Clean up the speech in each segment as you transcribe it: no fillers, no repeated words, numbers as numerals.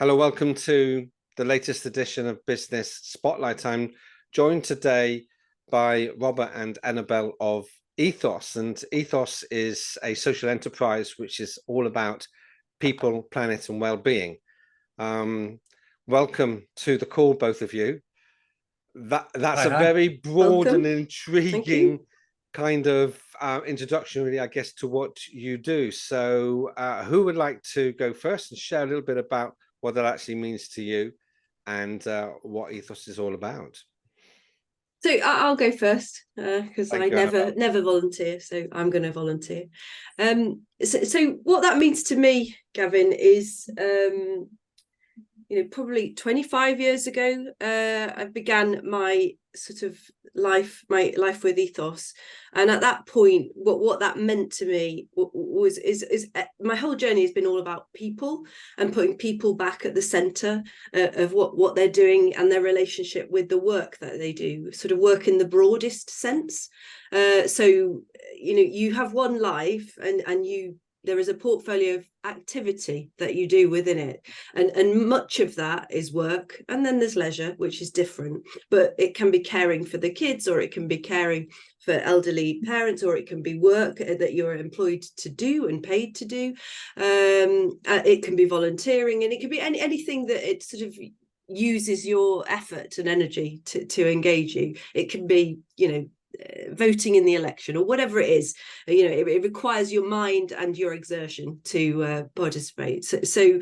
Hello, welcome to the latest edition of Business Spotlight. I'm joined today by Robert and Annabelle of Ethos, and Ethos is a social enterprise which is all about people, planet, and well-being. Welcome to the call, both of you. That's a very broad and intriguing kind of introduction, really, I guess, to what you do. So who would like to go first and share a little bit about what that actually means to you and what Ethos is all about? So I'll go first because I never volunteer, so I'm going to volunteer. So what that means to me, Gavin, is probably 25 years ago, I began my sort of life with Ethos, and at that point, what that meant to me was my whole journey has been all about people and putting people back at the center of what they're doing and their relationship with the work that they do, sort of work in the broadest sense. So you have one life, and there is a portfolio of activity that you do within it. And much of that is work. And then there's leisure, which is different. But it can be caring for the kids, or it can be caring for elderly parents, or it can be work that you're employed to do and paid to do. It can be volunteering, and it can be anything that it sort of uses your effort and energy to engage you. It can be, voting in the election or whatever it is. It requires your mind and your exertion to participate. So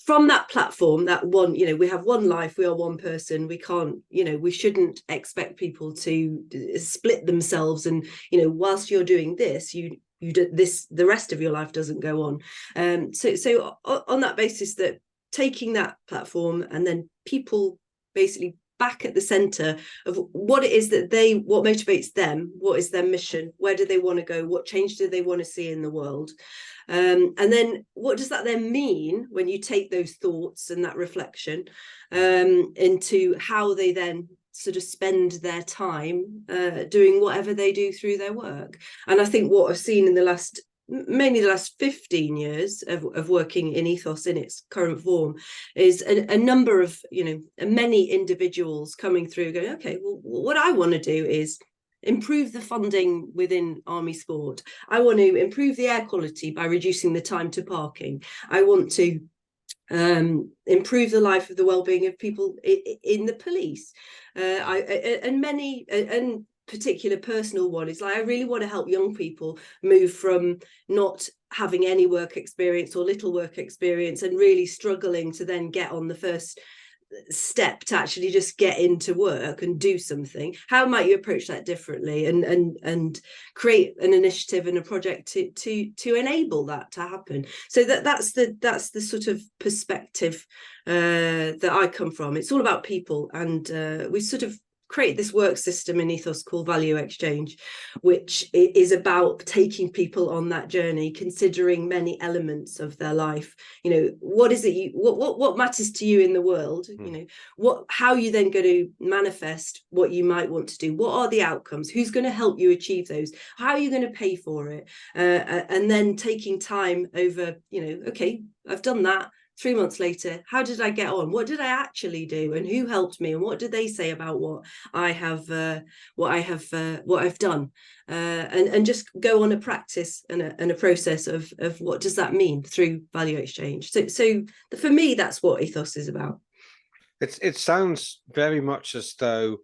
from that platform, that one, we have one life, we are one person. We can't, we shouldn't expect people to split themselves and, whilst you're doing this, you do this, the rest of your life doesn't go on. So on that basis, that taking that platform and then people basically back at the center of what it is that what motivates them, what is their mission, where do they want to go, what change do they want to see in the world, and then what does that then mean when you take those thoughts and that reflection into how they then sort of spend their time doing whatever they do through their work. And I think what I've seen in mainly the last 15 years of working in Ethos in its current form is a number of, many individuals coming through going, okay, well, what I want to do is improve the funding within army sport. I want to improve the air quality by reducing the time to parking. I want to improve the life of the well-being of people in the police. And particular personal one is like, I really want to help young people move from not having any work experience or little work experience and really struggling to then get on the first step to actually just get into work and do something. How might you approach that differently and create an initiative and a project to enable that to happen? So that's the sort of perspective that I come from. It's all about people, and we sort of create this work system in Ethos called Value Exchange, which is about taking people on that journey, considering many elements of their life. What is it what matters to you in the world? How are you then going to manifest what you might want to do? What are the outcomes? Who's going to help you achieve those? How are you going to pay for it? And then taking time over, okay, I've done that. 3 months later, how did I get on? What did I actually do, and who helped me, and what did they say about what I've done, and just go on a practice and a process of what does that mean through value exchange. So for me, that's what Ethos is about. It sounds very much as though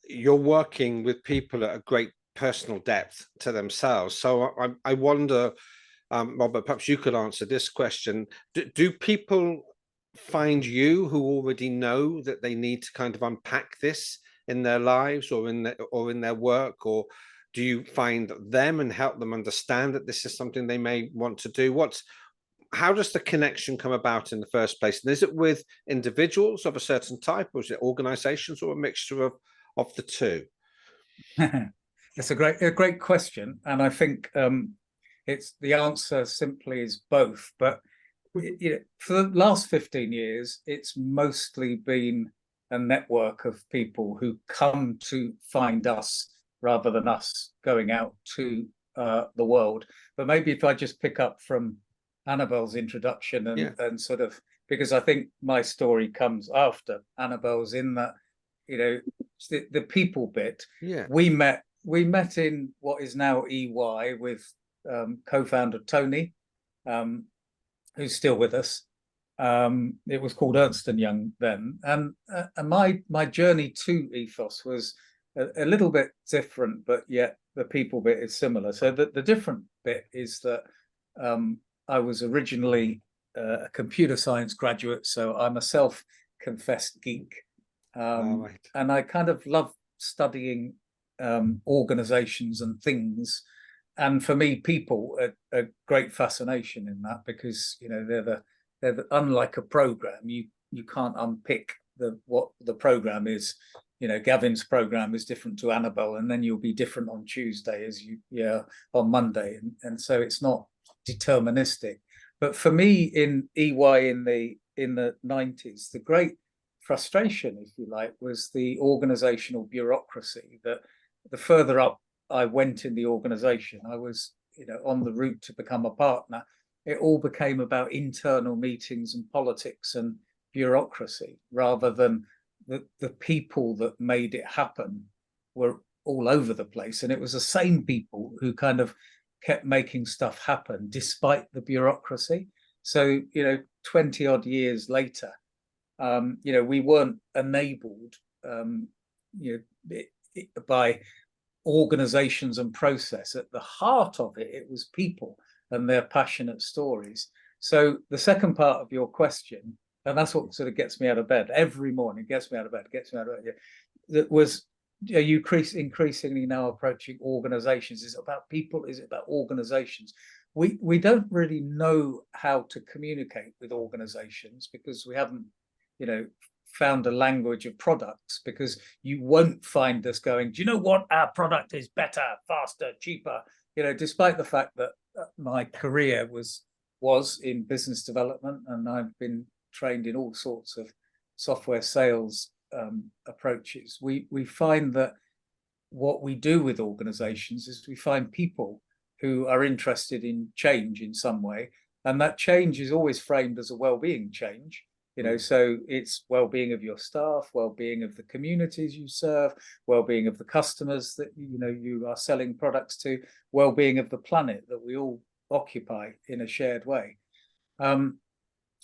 you're working with people at a great personal depth to themselves. So I wonder, Robert, perhaps you could answer this question. Do people find you who already know that they need to kind of unpack this in their lives or in their work, or do you find them and help them understand that this is something they may want to do? How does the connection come about in the first place? And is it with individuals of a certain type, or is it organizations, or a mixture of the two? That's a great question, and I think it's the answer simply is both. But for the last 15 years, it's mostly been a network of people who come to find us rather than us going out to the world. But maybe if I just pick up from Annabelle's introduction and sort of because I think my story comes after Annabelle's, in that, you know, the people bit. Yeah. We met in what is now EY with co-founder Tony, who's still with us. It was called Ernst & Young then, and my journey to Ethos was a little bit different, but yet the people bit is similar. So the different bit is that I was originally a computer science graduate, so I'm a self-confessed geek, Right. and I kind of love studying organizations and things. And for me, people are a great fascination in that, because, you know, they're the, unlike a program, you can't unpick what the program is. You know, Gavin's program is different to Annabelle, and then you'll be different on Tuesday as on Monday, and so it's not deterministic. But for me, in EY in the 90s, the great frustration, if you like, was the organizational bureaucracy. That the further up I went in the organization, I was, you know, on the route to become a partner, it all became about internal meetings and politics and bureaucracy, rather than the people that made it happen were all over the place. And it was the same people who kind of kept making stuff happen despite the bureaucracy. So, you know, 20 odd years later, you know, we weren't enabled, you know, by organizations and process. At the heart of it, it was people and their passionate stories. So the second part of your question, and that's what sort of gets me out of bed every morning, gets me out of bed. Yeah. That was, are you increasingly now approaching organizations? Is it about people? Is it about organizations? We don't really know how to communicate with organizations, because we haven't, you know, found a language of products, because you won't find us going, do you know what, our product is better, faster, cheaper, you know, despite the fact that my career was in business development, and I've been trained in all sorts of software sales approaches. We find that what we do with organizations is we find people who are interested in change in some way, and that change is always framed as a well-being change. You know, so it's well-being of your staff, well-being of the communities you serve, well-being of the customers that, you know, you are selling products to, well-being of the planet that we all occupy in a shared way.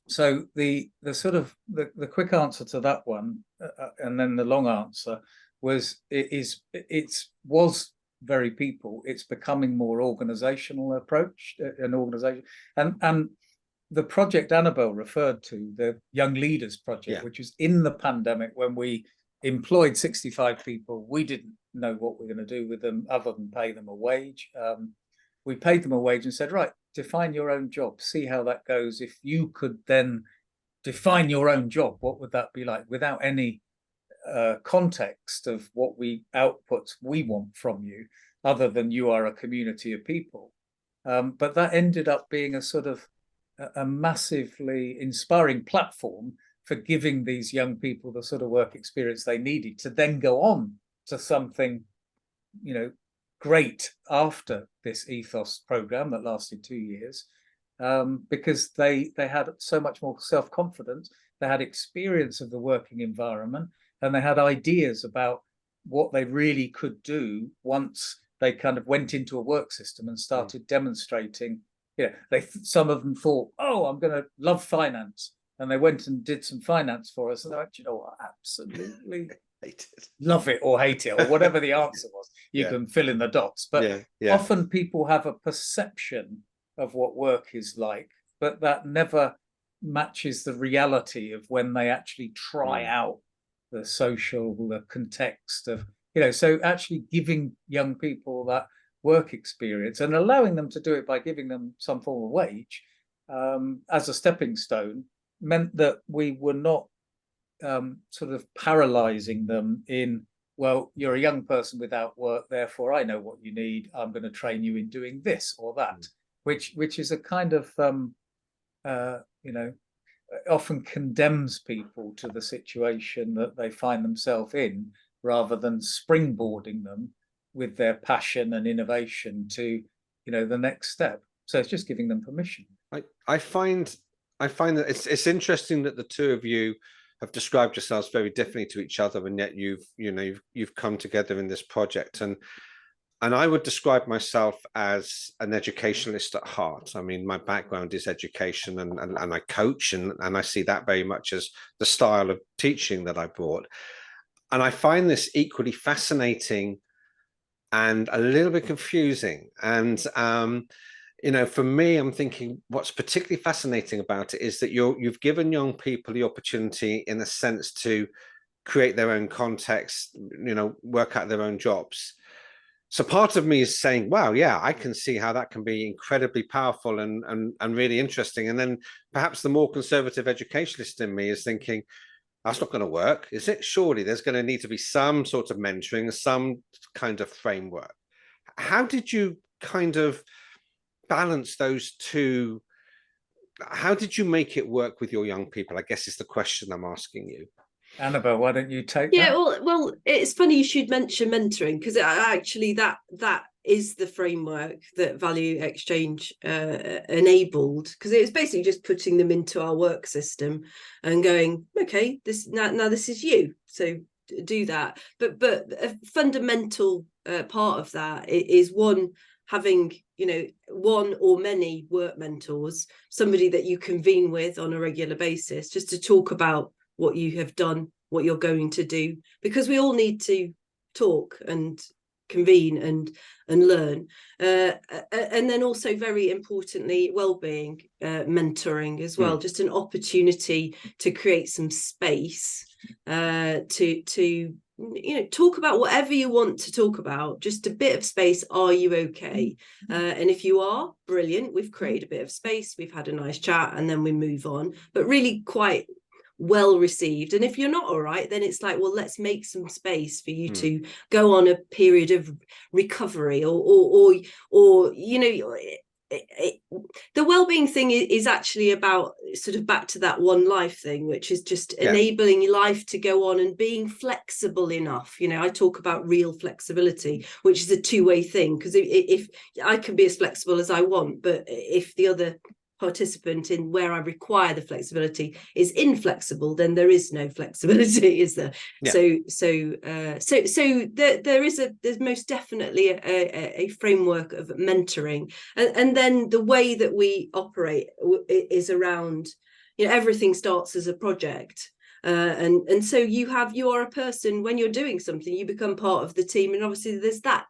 So the sort of the quick answer to that one, and then the long answer was, it was very people. It's becoming more organizational approach, an organization, and the project Annabelle referred to, the Young Leaders Project, which was in the pandemic when we employed 65 people. We didn't know what we were going to do with them other than pay them a wage. We paid them a wage and said, right, define your own job, see how that goes. If you could then define your own job, what would that be like, without any context of what outputs we want from you, other than you are a community of people. But that ended up being a sort of a massively inspiring platform for giving these young people the sort of work experience they needed to then go on to something, you know, great after this Ethos program that lasted 2 years, because they had so much more self-confidence, they had experience of the working environment, and they had ideas about what they really could do once they kind of went into a work system and started demonstrating. Yeah, some of them thought, oh, I'm going to love finance, and they went and did some finance for us, and they're like, you know what, absolutely hate it, love it or hate it, or whatever the answer was. You can fill in the dots, but often people have a perception of what work is like, but that never matches the reality of when they actually try out the social, the context of, you know. So actually giving young people that work experience and allowing them to do it by giving them some form of wage as a stepping stone meant that we were not sort of paralyzing them in, well, you're a young person without work, therefore I know what you need, I'm going to train you in doing this or that, which is a kind of you know, often condemns people to the situation that they find themselves in, rather than springboarding them with their passion and innovation to, you know, the next step. So it's just giving them permission. I find I find that it's interesting that the two of you have described yourselves very differently to each other, and yet you've come together in this project. And I would describe myself as an educationalist at heart. I mean, my background is education, and I coach, and I see that very much as the style of teaching that I brought. And I find this equally fascinating and a little bit confusing. And for me, I'm thinking what's particularly fascinating about it is that you've given young people the opportunity, in a sense, to create their own context, work out their own jobs. So part of me is saying, wow, yeah, I can see how that can be incredibly powerful and really interesting. And then perhaps the more conservative educationalist in me is thinking, that's not going to work, is it? Surely there's going to need to be some sort of mentoring, some kind of framework. How did you kind of balance those two? How did you make it work with your young people, I guess, is the question I'm asking you. Annabelle, why don't you take Yeah, that? well, it's funny you should mention mentoring, because actually that is the framework that Value Exchange enabled, because it was basically just putting them into our work system and going, okay, this now this is you, so do that. But a fundamental part of that is one, having one or many work mentors, somebody that you convene with on a regular basis, just to talk about what you have done, what you're going to do, because we all need to talk and convene and learn, and then also, very importantly, well-being mentoring as well, just an opportunity to create some space to talk about whatever you want to talk about, just a bit of space. Are you okay? And if you are, brilliant, we've created a bit of space, we've had a nice chat, and then we move on, but really quite well received. And if you're not all right, then it's like, well, let's make some space for you to go on a period of recovery, or the well-being thing is actually about sort of back to that one life thing, which is just enabling life to go on and being flexible enough. I talk about real flexibility, which is a two-way thing, because if I can be as flexible as I want, but if the other participant in where I require the flexibility is inflexible, then there is no flexibility, is there? Yeah. So there's most definitely a framework of mentoring, and then the way that we operate is around, everything starts as a project. And so you are a person, when you're doing something, you become part of the team, and obviously there's that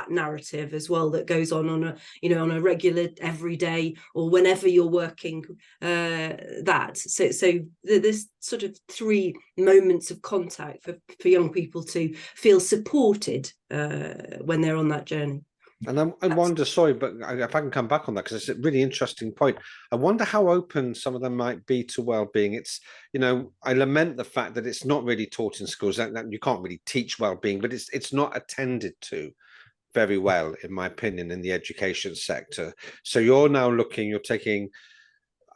narrative as well that goes on a regular, everyday, or whenever you're working, so there's sort of three moments of contact for young people to feel supported when they're on that journey. And I wonder, sorry, but if I can come back on that, because it's a really interesting point. I wonder how open some of them might be to well-being. It's, I lament the fact that it's not really taught in schools, that you can't really teach well-being, but it's not attended to very well, in my opinion, in the education sector. So you're taking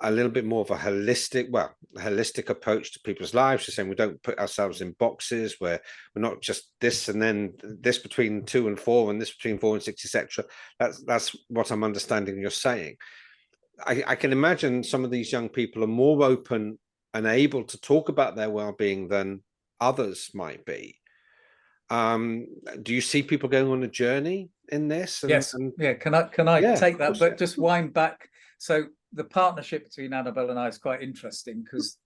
a little bit more of a holistic approach to people's lives. You're saying we don't put ourselves in boxes, where we're not just this and then this between 2 and 4 and this between 4 and 6, etc. That's what I'm understanding you're saying. I can imagine some of these young people are more open and able to talk about their well-being than others might be. Do you see people going on a journey in this? Yes. Can I take that? But just wind back. So the partnership between Annabelle and I is quite interesting, because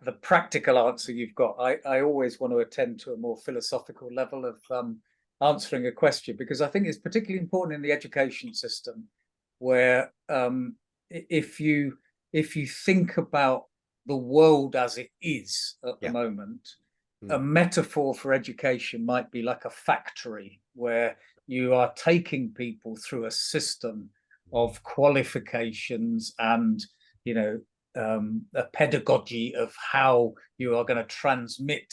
the practical answer you've got, I always want to attend to a more philosophical level of answering a question, because I think it's particularly important in the education system, where if you think about the world as it is at the moment, a metaphor for education might be like a factory, where you are taking people through a system of qualifications and a pedagogy of how you are going to transmit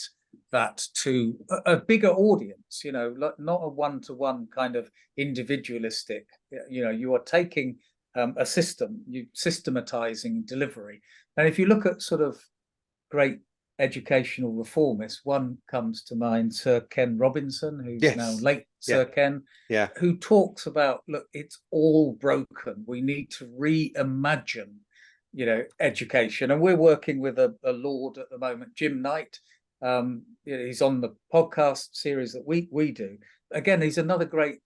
that to a bigger audience, not a one-to-one kind of individualistic. You are taking a system, you systematizing delivery. And if you look at sort of great educational reformists, one comes to mind, Sir Ken Robinson, who's now late Sir Ken, who talks about, look, it's all broken. We need to reimagine education. And we're working with a lord at the moment, Jim Knight. He's on the podcast series that we do. Again, he's another great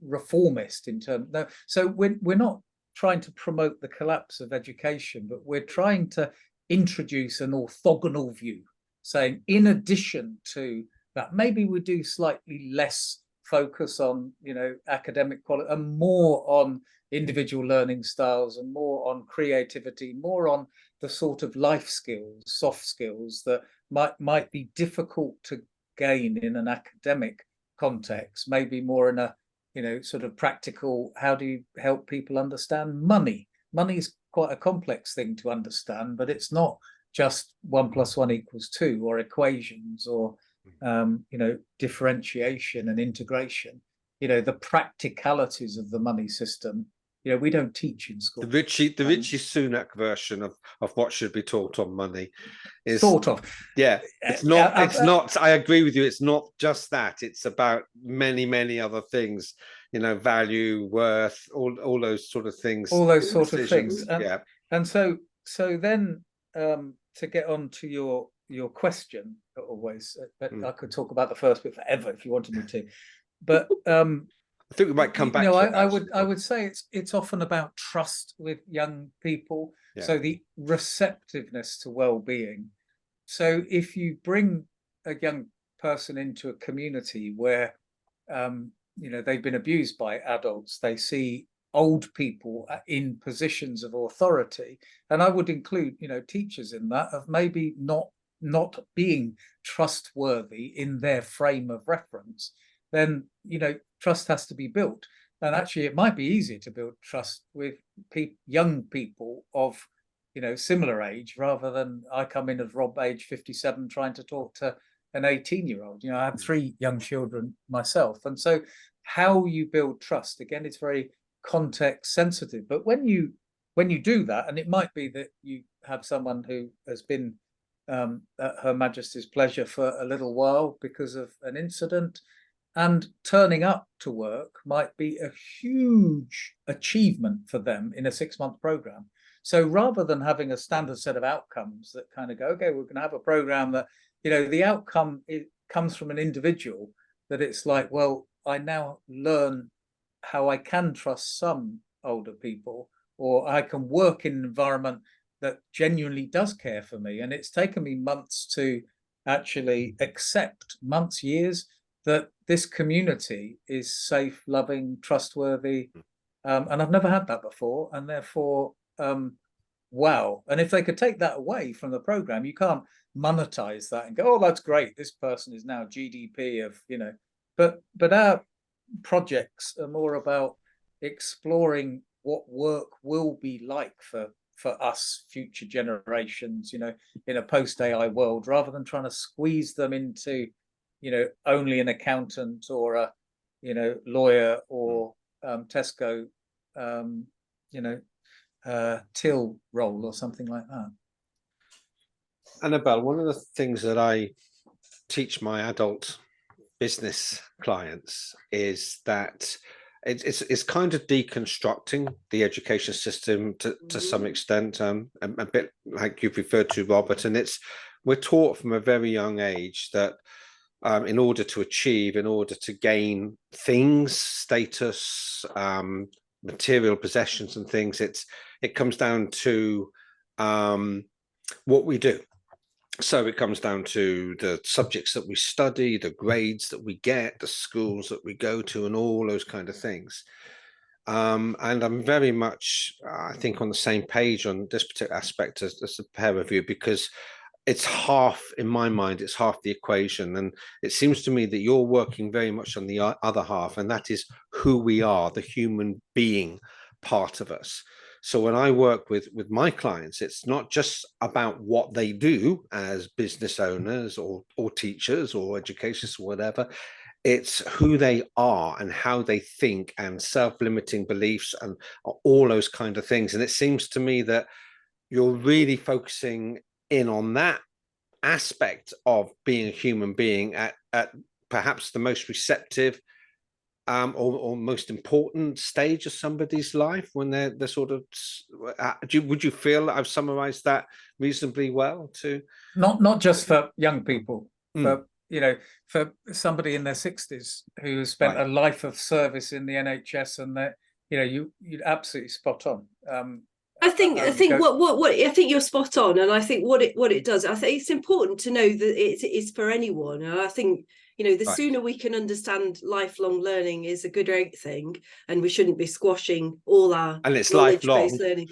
reformist in terms. So we're not trying to promote the collapse of education, but we're trying to introduce an orthogonal view, saying in addition to that, maybe we do slightly less focus on academic quality and more on individual learning styles and more on creativity, more on the sort of life skills, soft skills that might be difficult to gain in an academic context, maybe more in a sort of practical, how do you help people understand money? Money is quite a complex thing to understand, but it's not just 1 + 1 = 2 or equations or differentiation and integration. The practicalities of the money system, we don't teach in school. The Richie Sunak version of what should be taught on money is sort of. Yeah, it's not. I agree with you. It's not just that. It's about many other things. Value, worth, all those sort of things. All those sort of things. And so then to get on to your question, always, I could talk about the first bit forever if you wanted me to, but I think we might come back. I would say it's often about trust with young people. Yeah. So the receptiveness to well-being. So if you bring a young person into a community where they've been abused by adults, they see old people in positions of authority, and I would include teachers in that, of maybe not being trustworthy in their frame of reference, then trust has to be built. And actually it might be easier to build trust with young people of similar age, rather than I come in as Rob, age 57, trying to talk to an 18-year-old. I have 3 young children myself, and so how you build trust, again, it's very context sensitive. But when you do that, and it might be that you have someone who has been at Her Majesty's pleasure for a little while because of an incident, and turning up to work might be a huge achievement for them in a 6-month program. So rather than having a standard set of outcomes that kind of go, okay, we're going to have a program that the outcome comes from an individual, that it's like, well, I now learn how I can trust some older people, or I can work in an environment that genuinely does care for me. And it's taken me months to actually accept, years, that this community is safe, loving, trustworthy. And I've never had that before. And therefore, wow. And if they could take that away from the program, you can't monetize that and go, oh, that's great, this person is now GDP of, but our projects are more about exploring what work will be like for us future generations, in a post-AI world, rather than trying to squeeze them into, only an accountant or a, lawyer or Tesco, till role or something like that. Annabelle, one of the things that I teach my adult business clients is that it's kind of deconstructing the education system to some extent, a bit like you've referred to, Robert, and we're taught from a very young age that in order to gain things, status, material possessions and things, it comes down to what we do. So it comes down to the subjects that we study, the grades that we get, the schools that we go to, and all those kind of things. And I'm very much, I think, on the same page on this particular aspect as the pair of you, because it's half, in my mind, it's half the equation. And it seems to me that you're working very much on the other half, and that is who we are, the human being part of us. So when I work with my clients, it's not just about what they do as business owners or teachers or educationists or whatever. It's who they are and how they think, and self-limiting beliefs and all those kind of things. And it seems to me that you're really focusing in on that aspect of being a human being at perhaps the most receptive or most important stage of somebody's life when they're sort of would you feel I've summarized that reasonably well too? Not just for young people, Mm. for somebody in their 60s who has spent Right. a life of service in the NHS, and that you're absolutely spot on. I think I think you're spot on, and I think what it does, I think it's important to know that it's for anyone, and I think the Right. sooner we can understand lifelong learning is a great thing, and we shouldn't be squashing all our And it's knowledge-based lifelong. learning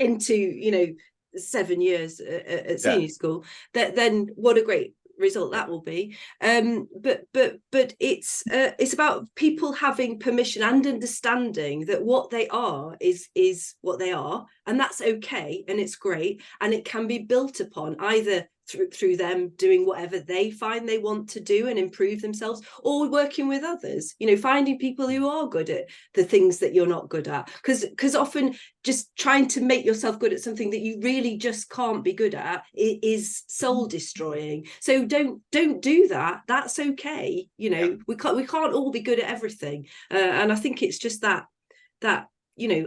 into 7 years at senior school. Then what a great result that will be. But it's about people having permission and understanding that what they are is what they are, and that's okay, and it's great, and it can be built upon either through them doing whatever they find they want to do and improve themselves, or working with others, finding people who are good at the things that you're not good at, because often just trying to make yourself good at something that you really just can't be good at is soul destroying. So don't do that. That's okay. We can't all be good at everything, and I think it's just that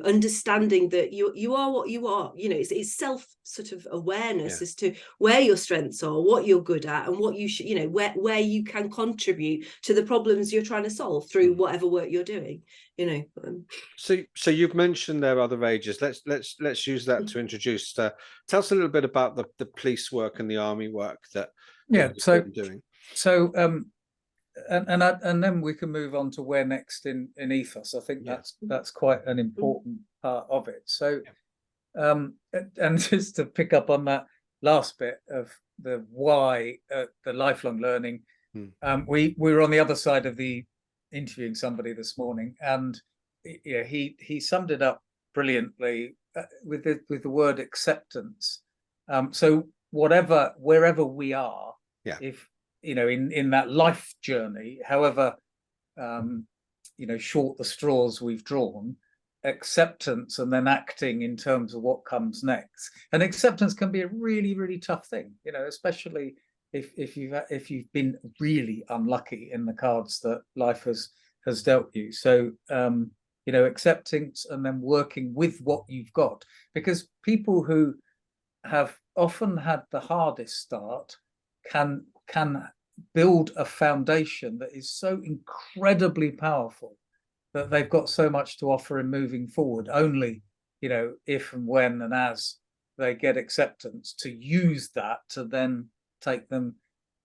understanding that you are what you are. It's self sort of awareness as to where your strengths are, what you're good at, and what you should, where you can contribute to the problems you're trying to solve through whatever work you're doing. So you've mentioned there are other ages. Let's use that to introduce. Tell us a little bit about the police work and the army work that you've been doing. And then we can move on to where next in Ethos. I think that's quite an important part of it. So, and just to pick up on that last bit of the why, the lifelong learning, we were on the other side of the interviewing somebody this morning, and he summed it up brilliantly with the word acceptance. So wherever we are, if in that life journey, however short the straws we've drawn, acceptance and then acting in terms of what comes next. And acceptance can be a really, really tough thing, especially if you've been really unlucky in the cards that life has dealt you. So acceptance and then working with what you've got, because people who have often had the hardest start can build a foundation that is so incredibly powerful that they've got so much to offer in moving forward, only if and when and as they get acceptance to use that to then take them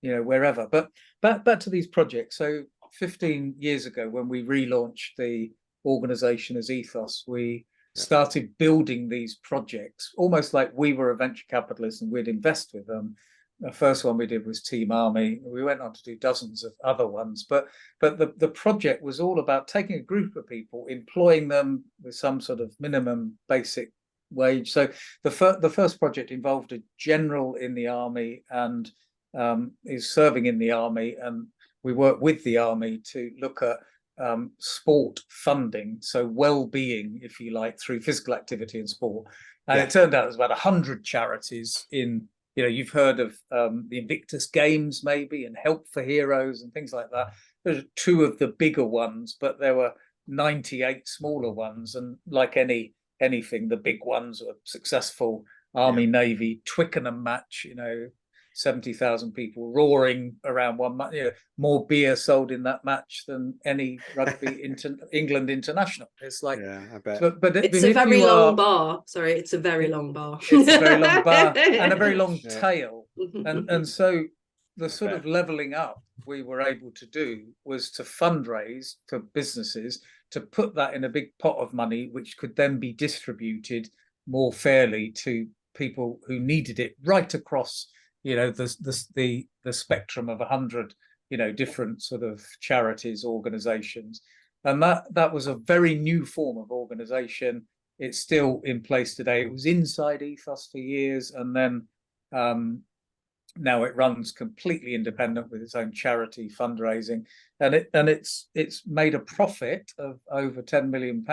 wherever. But back to these projects. So 15 years ago, when we relaunched the organization as Ethos, we started building these projects almost like we were a venture capitalist and we'd invest with them. The first one we did was Team Army. We went on to do dozens of other ones, but the project was all about taking a group of people, employing them with some sort of minimum basic wage. So the first project involved a general in the army and is serving in the army, and we worked with the army to look at sport funding, so well-being, if you like, through physical activity and sport. And it turned out there's about 100 charities in. You've heard of the Invictus Games, maybe, and Help for Heroes and things like that. There's 2 of the bigger ones, but there were 98 smaller ones. And like anything, the big ones were successful. Army, Navy, Twickenham match, 70,000 people roaring around one match. More beer sold in that match than any rugby England international. It's like, I bet. But it's a very long bar. Sorry, it's a very long bar. It's a very long bar and a very long tail. And so the sort of leveling up we were able to do was to fundraise for businesses to put that in a big pot of money, which could then be distributed more fairly to people who needed it right across the spectrum of 100 different sort of charities, organizations. And that was a very new form of organization. It's still in place today. It was inside Ethos for years, and then now it runs completely independent with its own charity fundraising, and it's made a profit of over £10 million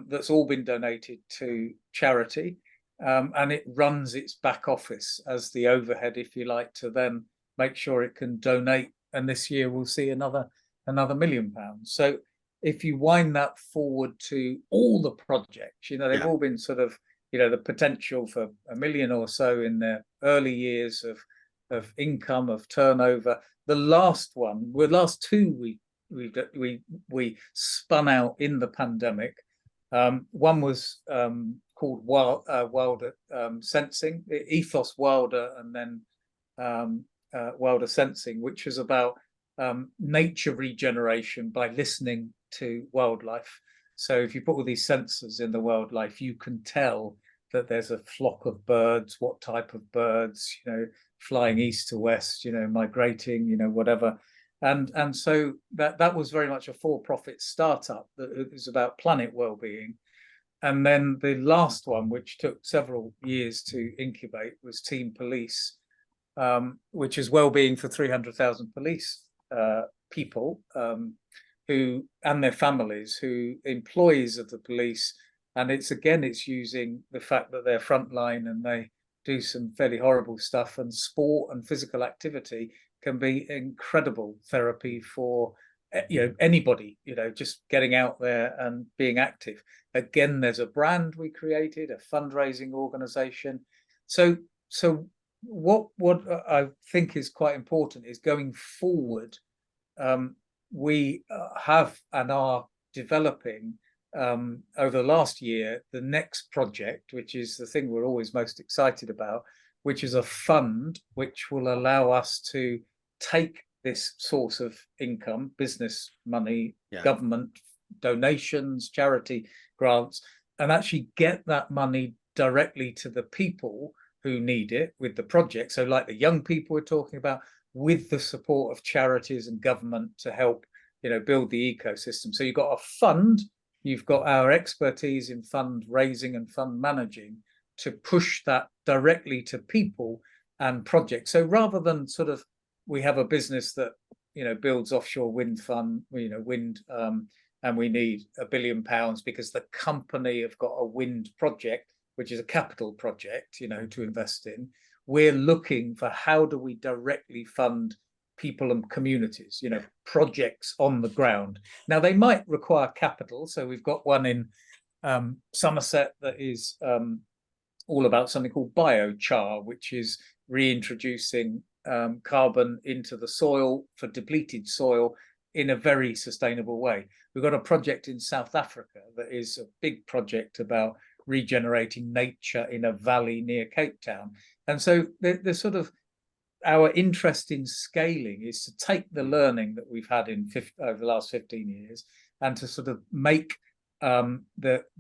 that's all been donated to charity. And it runs its back office as the overhead, if you like, to then make sure it can donate. And this year we'll see another another £1 million. So if you wind that forward to all the projects, you know, they've all been sort of, you know, the potential for 1 million or so in their early years of income, of turnover. The last one, the last two we spun out in the pandemic. One was called Wilder Sensing, Ethos Wilder, and then Wilder Sensing, which was about nature regeneration by listening to wildlife. So if you put all these sensors in the wildlife, you can tell that there's a flock of birds, what type of birds, you know, flying east to west, you know, migrating, you know, whatever. And so that was very much a for-profit startup that was about planet well-being. And then the last one, which took several years to incubate, was Team Police, which is well-being for 300,000 police people who and their families, who employees of the police. And it's using the fact that they're frontline and they do some fairly horrible stuff, and sport and physical activity can be incredible therapy for, you know, anybody, you know, just getting out there and being active. Again, there's a brand we created, a fundraising organization. So what I think is quite important is going forward, we have and are developing over the last year the next project, which is the thing we're always most excited about, which is a fund which will allow us to take this source of income, business money, government donations, charity grants, and actually get that money directly to the people who need it with the project. So like the young people we're talking about, with the support of charities and government to help, you know, build the ecosystem. So you've got a fund, you've got our expertise in fund raising and fund managing to push that directly to people and projects. So rather than sort of, we have a business that, you know, builds offshore wind fund, you know, wind, and we need £1 billion because the company have got a wind project, which is a capital project, you know, to invest in. We're looking for how do we directly fund people and communities, you know, projects on the ground. Now, they might require capital. So we've got one in Somerset that is all about something called biochar, which is reintroducing carbon into the soil for depleted soil in a very sustainable way. We've got a project in South Africa that is a big project about regenerating nature in a valley near Cape Town. And so there's sort of, our interest in scaling is to take the learning that we've had over the last 15 years and to sort of make the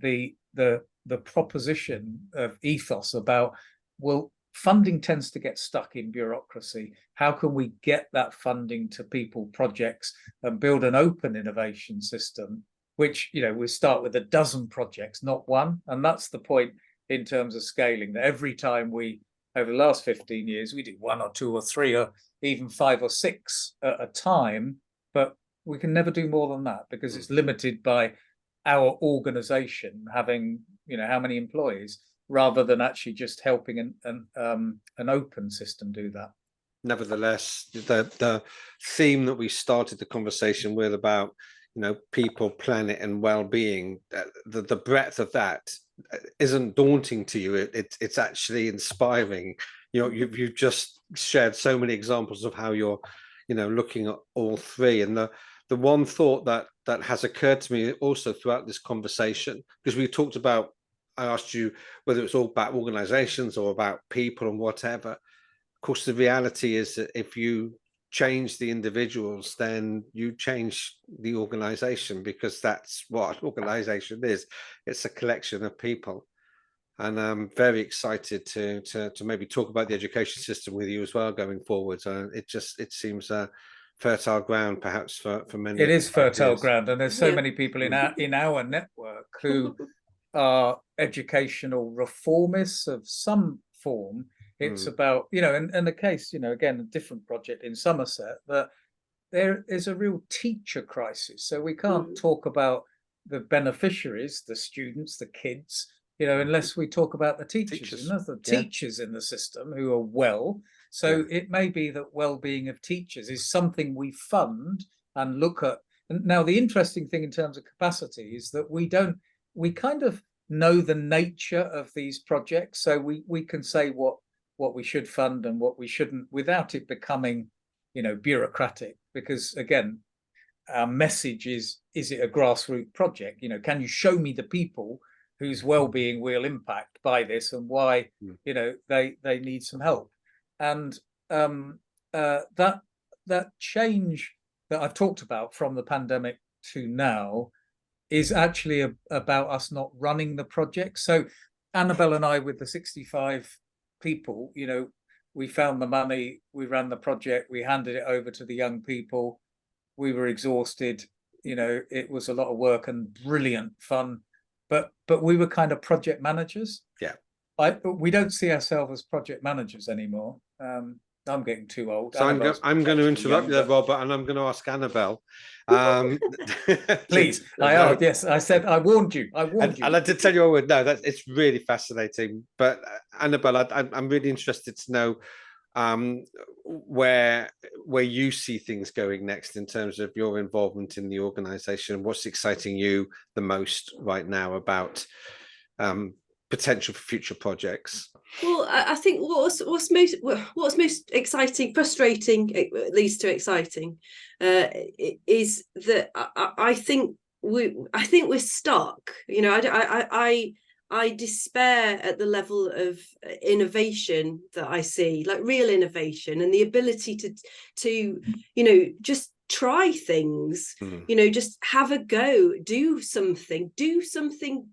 proposition of ethos about, well, funding tends to get stuck in bureaucracy. How can we get that funding to people, projects, and build an open innovation system, which, you know, we start with a dozen projects, not one. And that's the point in terms of scaling, that every time we, over the last 15 years, we do 1 or 2 or 3 or even 5 or 6 at a time, but we can never do more than that because it's limited by our organization having, you know, how many employees, rather than actually just helping an open system do that. Nevertheless, the theme that we started the conversation with about, you know, people, planet, and well-being, the breadth of that isn't daunting to you. It's actually inspiring. You know, you've just shared so many examples of how you're, you know, looking at all three. And the one thought that has occurred to me also throughout this conversation, because we talked about, I asked you whether it's all about organizations or about people and whatever. Of course, the reality is that if you change the individuals, then you change the organization, because that's what an organization is. It's a collection of people. And I'm very excited to maybe talk about the education system with you as well going forward. It seems fertile ground, perhaps for many. It is fertile ground, and there's so many people in our network who are educational reformists of some form. It's about, you know, and the case, you know, again, a different project in Somerset, that there is a real teacher crisis. So we can't talk about the beneficiaries, the students, the kids, you know, unless we talk about the teachers. And there's the teachers in the system who are well. So it may be that well-being of teachers is something we fund and look at. Now, the interesting thing in terms of capacity is that we kind of know the nature of these projects, so we can say what we should fund and what we shouldn't without it becoming, bureaucratic. Because again, our message is it a grassroots project? Can you show me the people whose well-being will impact by this and why they need some help? And that change that I've talked about from the pandemic to now is actually about us not running the project. So Annabelle and I, with the 65 people, we found the money, we ran the project, we handed it over to the young people. We were exhausted, it was a lot of work and brilliant fun, but we were kind of project managers. Yeah. We don't see ourselves as project managers anymore. I'm getting too old. So I'm going to interrupt you there, Robert, and I'm going to ask Annabelle. Please. Yes, I said, I warned you. And I did tell you I would. No, it's really fascinating. But Annabelle, I'm really interested to know where you see things going next in terms of your involvement in the organisation. What's exciting you the most right now about potential for future projects? Well, I think what's most exciting, frustrating, at least to exciting, is that I think we're stuck. I despair at the level of innovation that I see, like real innovation, and the ability to just try things, just have a go, do something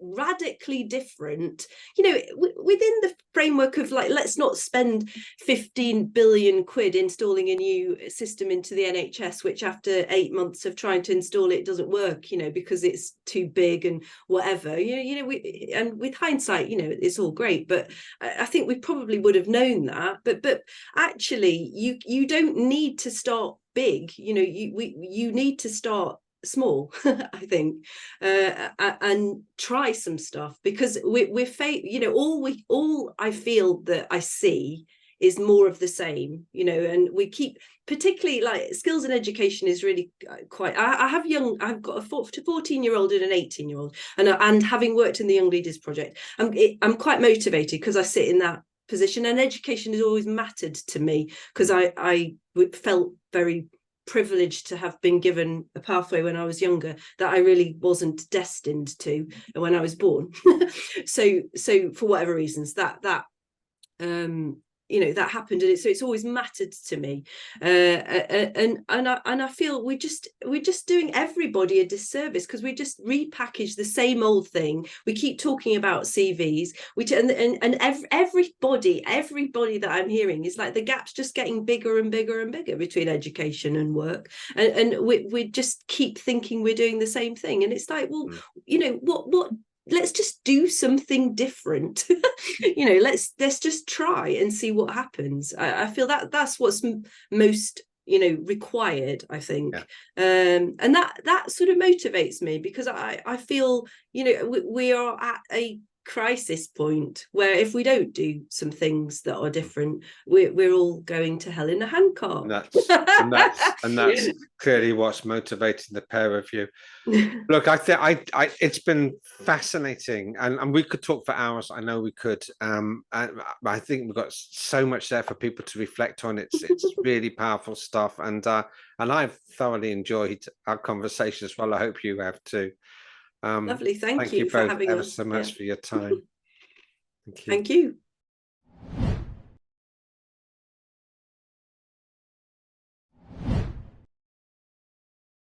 radically different, within the framework of like, let's not spend 15 billion quid installing a new system into the NHS, which after 8 months of trying to install it doesn't work, because it's too big and whatever, and with hindsight, it's all great, but I think we probably would have known that, but actually you don't need to start big, you need to start small, I think, and try some stuff, because all I feel that I see is more of the same, and we keep, particularly like skills and education is really quite, I've got a 14-year-old and an 18-year-old, and having worked in the Young Leaders Project, I'm quite motivated because I sit in that position, and education has always mattered to me because I felt very privileged to have been given a pathway when I was younger that I really wasn't destined to when I was born. so for whatever reasons that that happened, and it's always mattered to me, and I feel we're just doing everybody a disservice because we just repackage the same old thing. We keep talking about CVs, everybody that I'm hearing is like the gap's just getting bigger and bigger and bigger between education and work, and we just keep thinking we're doing the same thing, and it's like, well, what let's just do something different. Let's just try and see what happens. I feel that's what's most required, I think. And that sort of motivates me, because I feel we are at a crisis point where if we don't do some things that are different, we're all going to hell in a handcart. And that's clearly what's motivating the pair of you. Look, I think it's been fascinating, and we could talk for hours. I know we could. I think we've got so much there for people to reflect on. It's really powerful stuff, and I've thoroughly enjoyed our conversation as well. I hope you have too. Lovely, thank you both for having ever us so much for your time. Thank you.